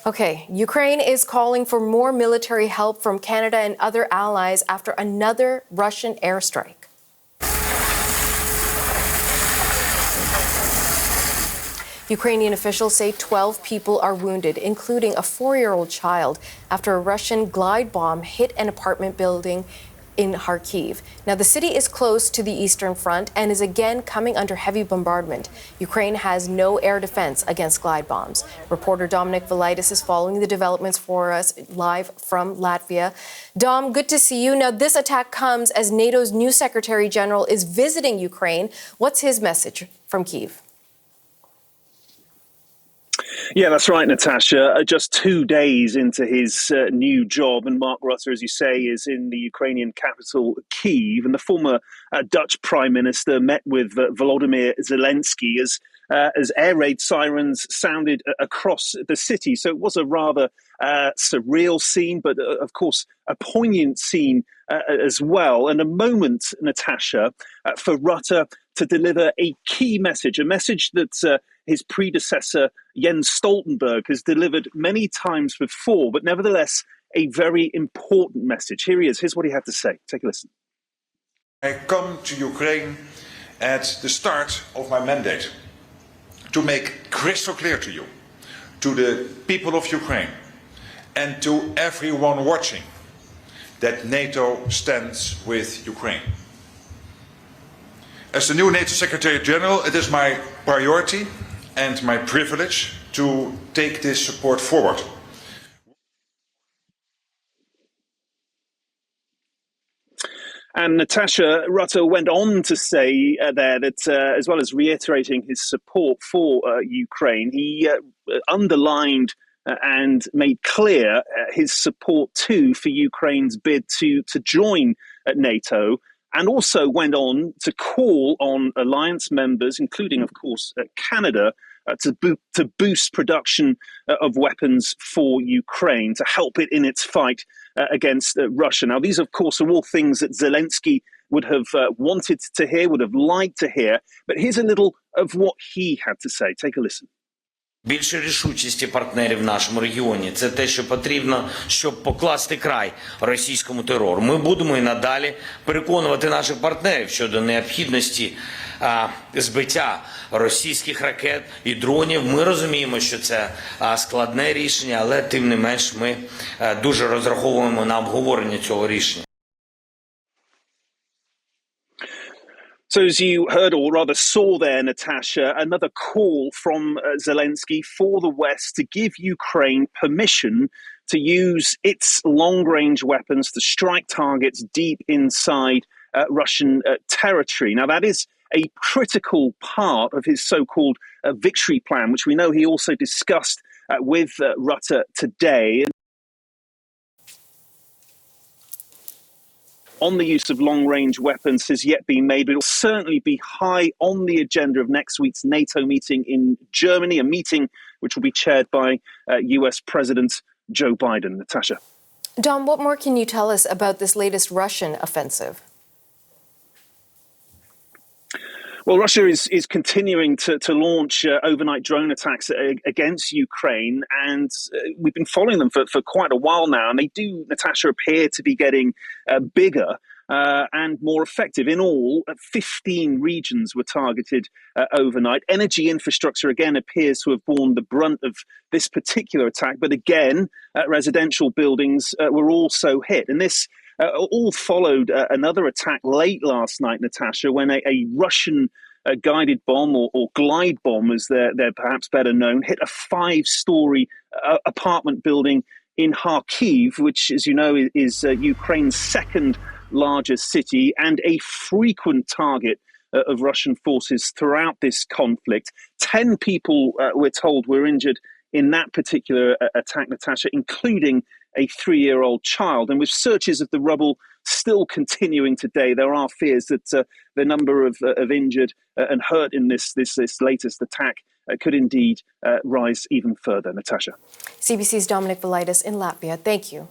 Okay, Ukraine is calling for more military help from Canada and other allies after another Russian airstrike. Ukrainian officials say 12 people are wounded, including a 4-year-old child, after a Russian glide bomb hit an apartment building in Kharkiv. Now, the city is close to the Eastern Front and is again coming under heavy bombardment. Ukraine has no air defense against glide bombs. Reporter Dominic Velitis is following the developments for us live from Latvia. Dom, good to see you. Now, this attack comes as NATO's new Secretary General is visiting Ukraine. What's his message from Kyiv? Yeah, that's right, Natasha. Just 2 days into his new job, and Mark Rutte, as you say, is in the Ukrainian capital, Kyiv, and the former Dutch Prime Minister met with Volodymyr Zelensky as air raid sirens sounded across the city. So it was a rather surreal scene, but of course a poignant scene as well, and a moment, Natasha, for Rutte to deliver a key message, a message that his predecessor Jens Stoltenberg has delivered many times before, but nevertheless a very important message. Here he is. Here's what he had to say. Take a listen. I come to Ukraine at the start of my mandate to make crystal clear to you, to the people of Ukraine, and to everyone watching, that NATO stands with Ukraine. As the new NATO Secretary General, it is my priority and my privilege to take this support forward. And Natasha, Rutte went on to say there that, as well as reiterating his support for Ukraine, he underlined and made clear his support too for Ukraine's bid to join NATO, and also went on to call on alliance members, including, of course, Canada, to boost production of weapons for Ukraine, to help it in its fight against Russia. Now, these, of course, are all things that Zelensky would have wanted to hear, would have liked to hear. But here's a little of what he had to say. Take a listen. Більше рішучості партнерів в нашому регіоні – це те, що потрібно, щоб покласти край російському терору. Ми будемо і надалі переконувати наших партнерів щодо необхідності збиття російських ракет і дронів. Ми розуміємо, що це складне рішення, але тим не менш ми дуже розраховуємо на обговорення цього рішення. So as you heard, or rather saw there, Natasha, another call from Zelensky for the West to give Ukraine permission to use its long-range weapons to strike targets deep inside Russian territory. Now, that is a critical part of his so-called victory plan, which we know he also discussed with Rutte today. On the use of long-range weapons has yet been made, but it will certainly be high on the agenda of next week's NATO meeting in Germany, a meeting which will be chaired by US President Joe Biden. Natasha. Dom, what more can you tell us about this latest Russian offensive? Well, Russia is continuing to launch overnight drone attacks against Ukraine, and we've been following them for quite a while now. And they do, Natasha, appear to be getting bigger and more effective. In all, 15 regions were targeted overnight. Energy infrastructure, again, appears to have borne the brunt of this particular attack. But again, residential buildings were also hit. And this all followed another attack late last night, Natasha, when a Russian guided bomb or glide bomb, as they're perhaps better known, hit a 5-story apartment building in Kharkiv, which, as you know, is Ukraine's second largest city and a frequent target of Russian forces throughout this conflict. 10 people, we're told, were injured in that particular attack, Natasha, including a 3-year-old child. And with searches of the rubble still continuing today, there are fears that the number of injured and hurt in this latest attack could indeed rise even further. Natasha. CBC's Dominic Velitis in Latvia. Thank you.